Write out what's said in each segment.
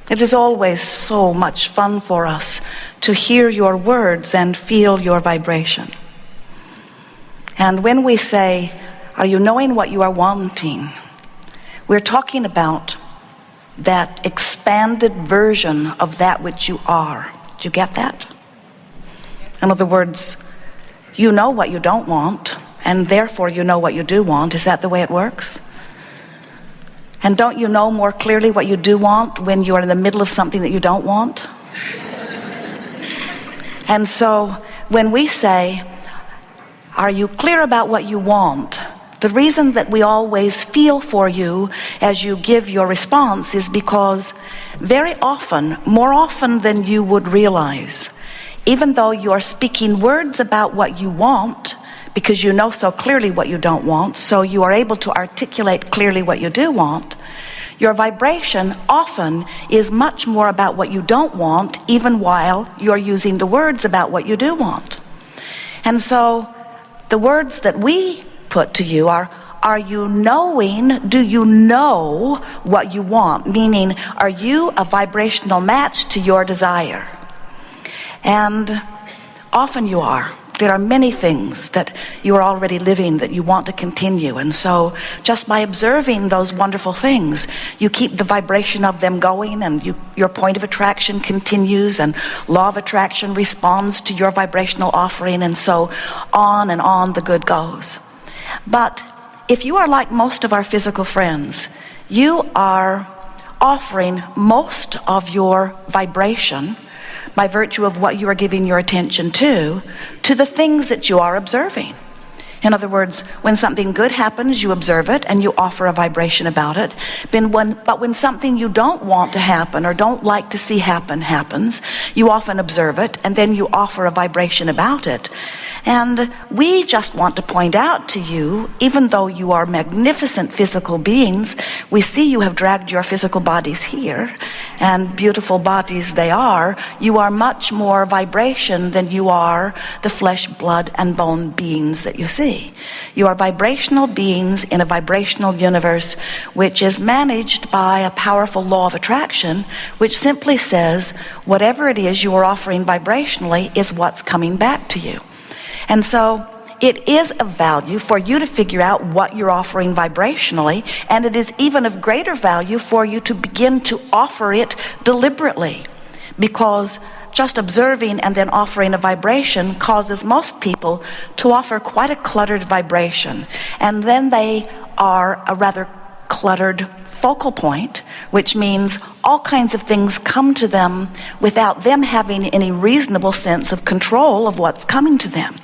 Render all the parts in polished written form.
It is always so much fun for us to hear your words and feel your vibration. And when we say, are you knowing what you are wanting? We're talking about that expanded version of that which you are. Do you get that? In other words, you know what you don't want, and therefore you know what you do want. Is that the way it works? And don't you know more clearly what you do want when you are in the middle of something that you don't want? And so when we say, are you clear about what you want? The reason that we always feel for you as you give your response is because very often, more often than you would realize, even though you are speaking words about what you want, because you know so clearly what you don't want, so you are able to articulate clearly what you do want, your vibration often is much more about what you don't want, even while you're using the words about what you do want. And so the words that we put to you are you knowing, do you know what you want? Meaning, are you a vibrational match to your desire? And often you are. There are many things that you are already living that you want to continue. And so just by observing those wonderful things, you keep the vibration of them going, and your point of attraction continues, and law of attraction responds to your vibrational offering, and so on and on the good goes. But if you are like most of our physical friends, you are offering most of your vibration by virtue of what you are giving your attention to the things that you are observing. In other words, when something good happens, you observe it and you offer a vibration about it. But when something you don't want to happen or don't like to see happens, you often observe it and then you offer a vibration about it. And we just want to point out to you, even though you are magnificent physical beings, we see you have dragged your physical bodies here, and beautiful bodies they are. You are much more vibration than you are the flesh, blood, and bone beings that you see. You are vibrational beings in a vibrational universe which is managed by a powerful law of attraction, which simply says whatever it is you are offering vibrationally is what's coming back to you. And so it is of value for you to figure out what you're offering vibrationally, and it is even of greater value for you to begin to offer it deliberately, because just observing and then offering a vibration causes most people to offer quite a cluttered vibration, and then they are a rather cluttered focal point, which means all kinds of things come to them without them having any reasonable sense of control of what's coming to them.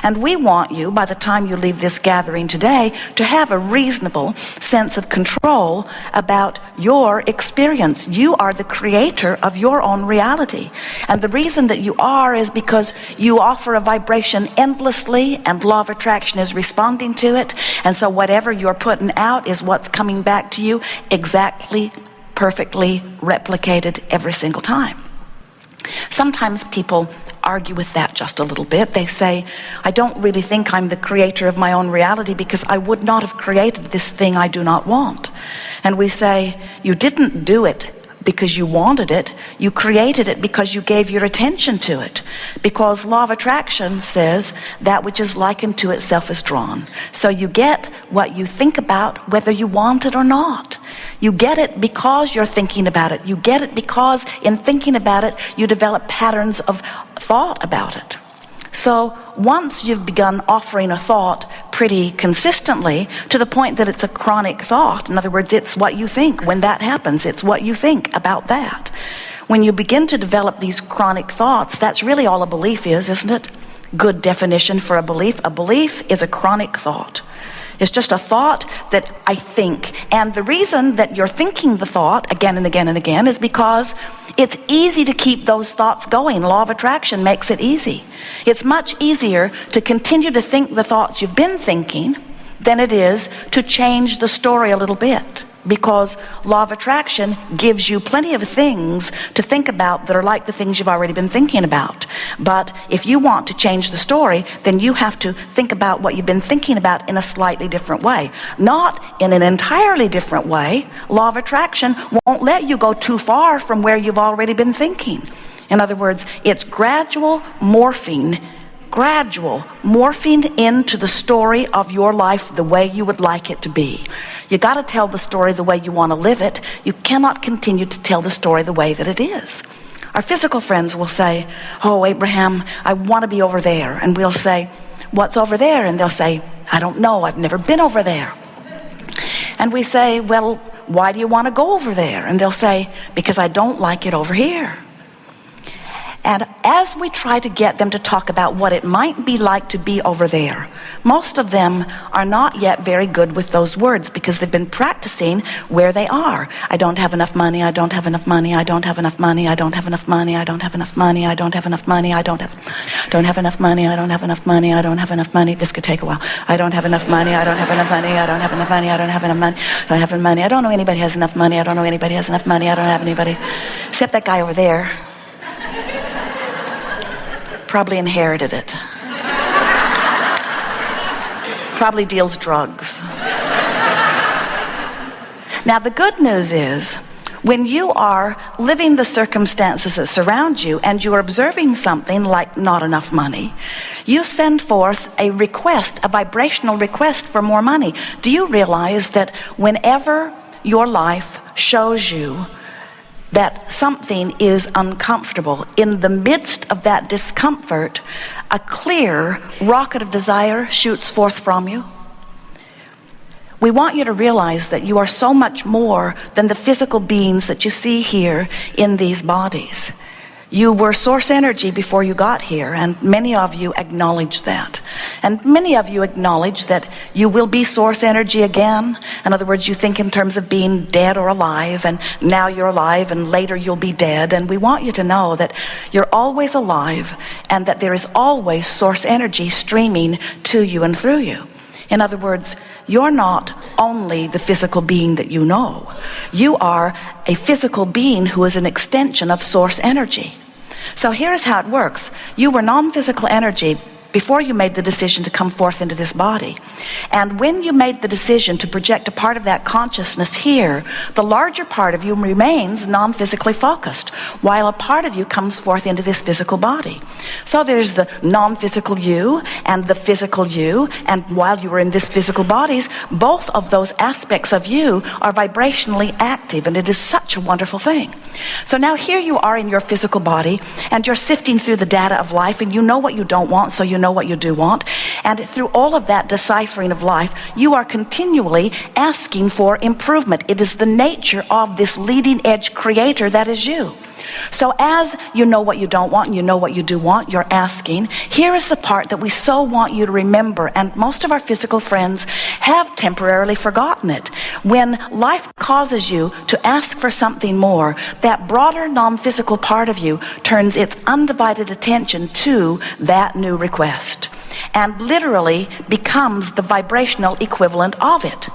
And we want you, by the time you leave this gathering today, to have a reasonable sense of control about your experience. You are the creator of your own reality. And the reason that you are is because you offer a vibration endlessly, and law of attraction is responding to it. And so whatever you're putting out is what's coming back to you, exactly, perfectly replicated every single time. Sometimes people argue with that just a little bit. They say, I don't really think I'm the creator of my own reality because I would not have created this thing I do not want. And we say, you didn't do it because you wanted it. You created it because you gave your attention to it. Because law of attraction says that which is likened to itself is drawn. So you get what you think about whether you want it or not. You get it because you're thinking about it. You get it because in thinking about it, you develop patterns of thought about it. So once you've begun offering a thought pretty consistently to the point that it's a chronic thought, in other words, it's what you think when that happens, it's what you think about that. When you begin to develop these chronic thoughts, that's really all a belief is, isn't it? Good definition for a belief. A belief is a chronic thought. It's just a thought that I think. And the reason that you're thinking the thought again and again and again is because it's easy to keep those thoughts going. Law of attraction makes it easy. It's much easier to continue to think the thoughts you've been thinking than it is to change the story a little bit. because law of attraction gives you plenty of things to think about that are like the things you've already been thinking about. But if you want to change the story, then you have to think about what you've been thinking about in a slightly different way, not in an entirely different way. Law of attraction won't let you go too far from where you've already been thinking. In other words, it's gradual morphing into the story of your life the way you would like it to be. You got to tell the story the way you want to live it. You cannot continue to tell the story the way that it is. Our physical friends will say, "Oh, Abraham, I want to be over there." And we'll say, "What's over there?" And they'll say, "I don't know. I've never been over there." And we say, "Well, why do you want to go over there?" And they'll say, "Because I don't like it over here." And as we try to get them to talk about what it might be like to be over there, most of them are not yet very good with those words because they've been practicing where they are. I don't have enough money, I don't have enough money, I don't have enough money, I don't have enough money, I don't have enough money, I don't have enough money, I don't have enough money, I don't have enough money, I don't have enough money. This could take a while. I don't have enough money, I don't have enough money, I don't have enough money, I don't have enough money, I don't have enough money. I don't know anybody has enough money, I don't know anybody has enough money, I don't have anybody. Except that guy over there. Probably inherited it. Probably deals drugs. Now the good news is, when you are living the circumstances that surround you and you are observing something like not enough money, you send forth a request, a vibrational request for more money. Do you realize that whenever your life shows you that something is uncomfortable, in the midst of that discomfort, a clear rocket of desire shoots forth from you? We want you to realize that you are so much more than the physical beings that you see here in these bodies. You were source energy before you got here, and many of you acknowledge that. And many of you acknowledge that you will be source energy again. In other words, you think in terms of being dead or alive, and now you're alive and later you'll be dead. And we want you to know that you're always alive and that there is always source energy streaming to you and through you. In other words, you're not only the physical being that you know. You are a physical being who is an extension of source energy. So here is how it works. You were non-physical energy before you made the decision to come forth into this body. And when you made the decision to project a part of that consciousness here, the larger part of you remains non-physically focused, while a part of you comes forth into this physical body. So there's the non-physical you and the physical you, and while you were in this physical bodies, both of those aspects of you are vibrationally active, and it is such a wonderful thing. So now here you are in your physical body, and you're sifting through the data of life, and you know what you don't want, so you know what you do want. And through all of that deciphering of life, you are continually asking for improvement. It is the nature of this leading edge creator that is you. So as you know what you don't want and you know what you do want, you're asking. Here is the part that we so want you to remember, and most of our physical friends have temporarily forgotten it. When life causes you to ask for something more, that broader non-physical part of you turns its undivided attention to that new request and literally becomes the vibrational equivalent of it.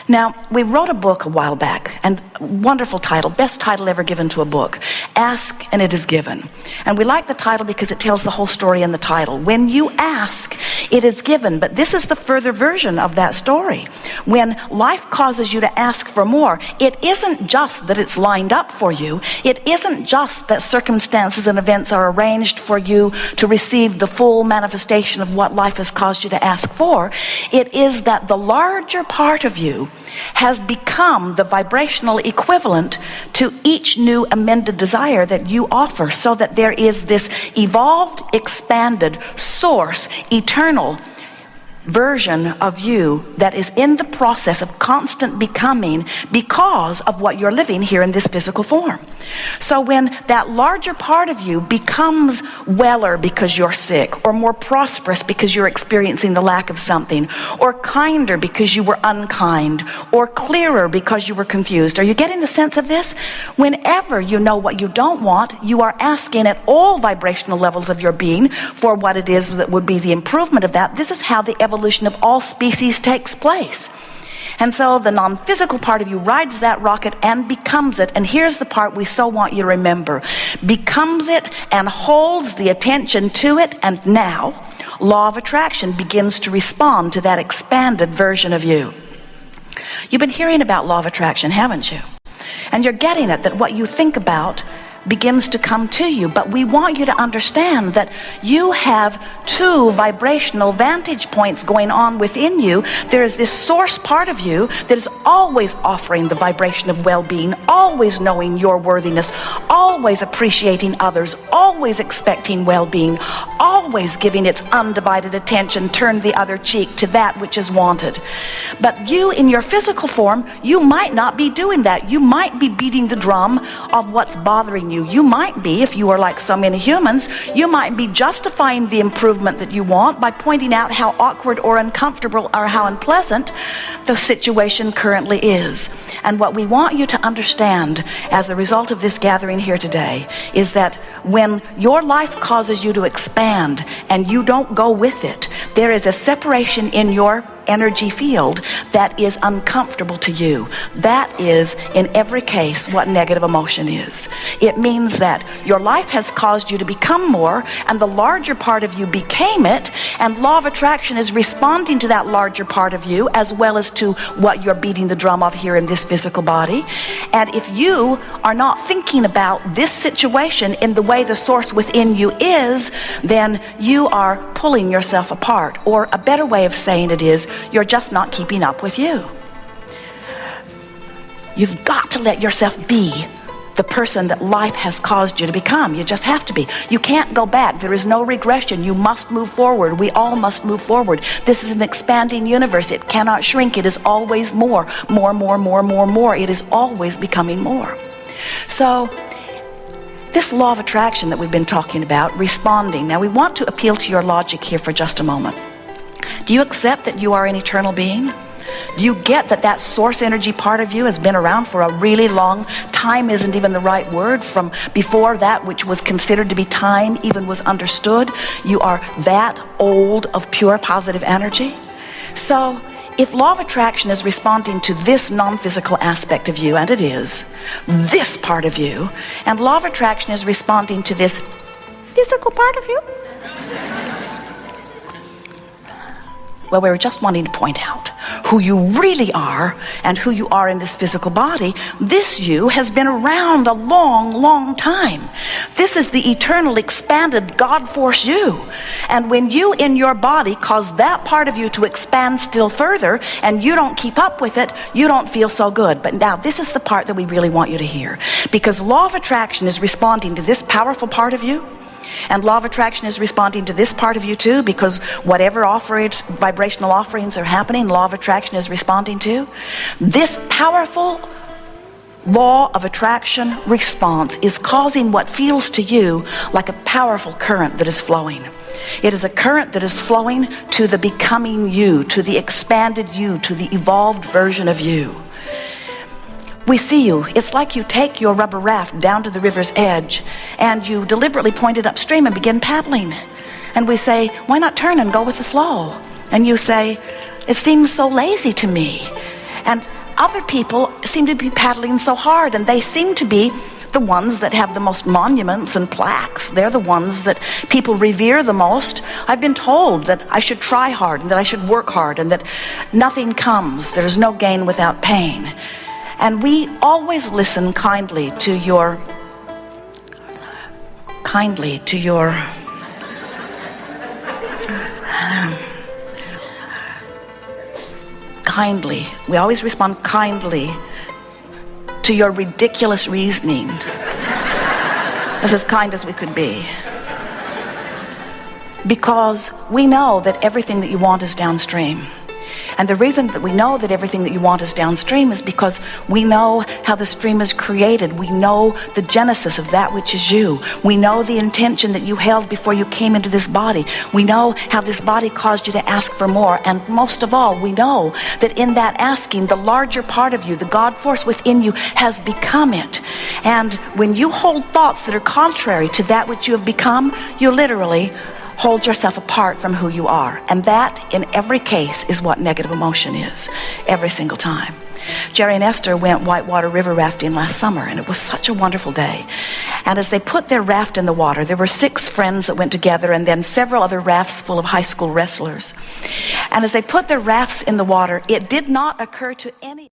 Now, we wrote a book a while back, and wonderful title, best title ever given to a book, Ask and It Is Given. And we like the title because it tells the whole story in the title. When you ask, it is given. But this is the further version of that story. When life causes you to ask for more, it isn't just that it's lined up for you. It isn't just that circumstances and events are arranged for you to receive the full manifestation of what life has caused you to ask for. It is that the larger part of you has become the vibrational equivalent to each new amended desire that you offer, so that there is this evolved, expanded, source, eternal version of you that is in the process of constant becoming because of what you're living here in this physical form. So when that larger part of you becomes weller because you're sick, or more prosperous because you're experiencing the lack of something, or kinder because you were unkind, or clearer because you were confused, are you getting the sense of this? Whenever you know what you don't want, you are asking at all vibrational levels of your being for what it is that would be the improvement of that. This is how the evolution of all species takes place. And so the non-physical part of you rides that rocket and becomes it. And here's the part we so want you to remember. Becomes it and holds the attention to it. And now, law of attraction begins to respond to that expanded version of you. You've been hearing about law of attraction, haven't you? And you're getting it, that what you think about begins to come to you. But we want you to understand that you have two vibrational vantage points going on within you. There is this source part of you that is always offering the vibration of well-being, always knowing your worthiness, always appreciating others, always expecting well-being, always giving its undivided attention, turn the other cheek to that which is wanted. But you, in your physical form, you might not be doing that. You might be beating the drum of what's bothering you. You might be, if you are like so many humans, you might be justifying the improvement that you want by pointing out how awkward or uncomfortable or how unpleasant the situation currently is. And what we want you to understand as a result of this gathering here today is that when your life causes you to expand and you don't go with it, there is a separation in your energy field that is uncomfortable to you. That is, in every case, what negative emotion is. It means that your life has caused you to become more, and the larger part of you became it, and law of attraction is responding to that larger part of you as well as to what you're beating the drum of here in this physical body. And if you are not thinking about this situation in the way the source within you is, then you are pulling yourself apart. Or a better way of saying it is, you're just not keeping up with you. You've got to let yourself be the person that life has caused you to become. You just have to be. You can't go back. There is no regression. You must move forward. We all must move forward. This is an expanding universe. It cannot shrink. It is always more. It is always becoming more. So this law of attraction that we've been talking about, responding. Now we want to appeal to your logic here for just a moment. Do you accept that you are an eternal being? Do you get that that source energy part of you has been around for a really long time? Isn't even the right word. From before that which was considered to be time even was understood. You are that old of pure positive energy. So if law of attraction is responding to this non-physical aspect of you, and it is, this part of you, and law of attraction is responding to this physical part of you, well, we were just wanting to point out who you really are and who you are in this physical body. This you has been around a long time. This is the eternal expanded God force you. And when you in your body cause that part of you to expand still further and you don't keep up with it, you don't feel so good. But now this is the part that we really want you to hear. Because law of attraction is responding to this powerful part of you. And law of attraction is responding to this part of you too, because whatever vibrational offerings are happening, law of attraction is responding to. This powerful law of attraction response is causing what feels to you like a powerful current that is flowing. It is a current that is flowing to the becoming you, to the expanded you, to the evolved version of you. We see you. It's like you take your rubber raft down to the river's edge and you deliberately point it upstream and begin paddling. And we say, why not turn and go with the flow? And you say, it seems so lazy to me. And other people seem to be paddling so hard, and they seem to be the ones that have the most monuments and plaques. They're the ones that people revere the most. I've been told that I should try hard and that I should work hard and that nothing comes. There's no gain without pain. And we always listen kindly to your we always respond kindly to your ridiculous reasoning. That's as kind as we could be. Because we know that everything that you want is downstream. And the reason that we know that everything that you want is downstream is because we know how the stream is created. We know the genesis of that which is you. We know the intention that you held before you came into this body. We know how this body caused you to ask for more. And most of all, we know that in that asking, the larger part of you, the God force within you, has become it. And when you hold thoughts that are contrary to that which you have become, you literally hold yourself apart from who you are. And that, in every case, is what negative emotion is, every single time. Jerry and Esther went whitewater river rafting last summer, and it was such a wonderful day. And as they put their raft in the water, there were 6 friends that went together, and then several other rafts full of high school wrestlers. And as they put their rafts in the water, it did not occur to any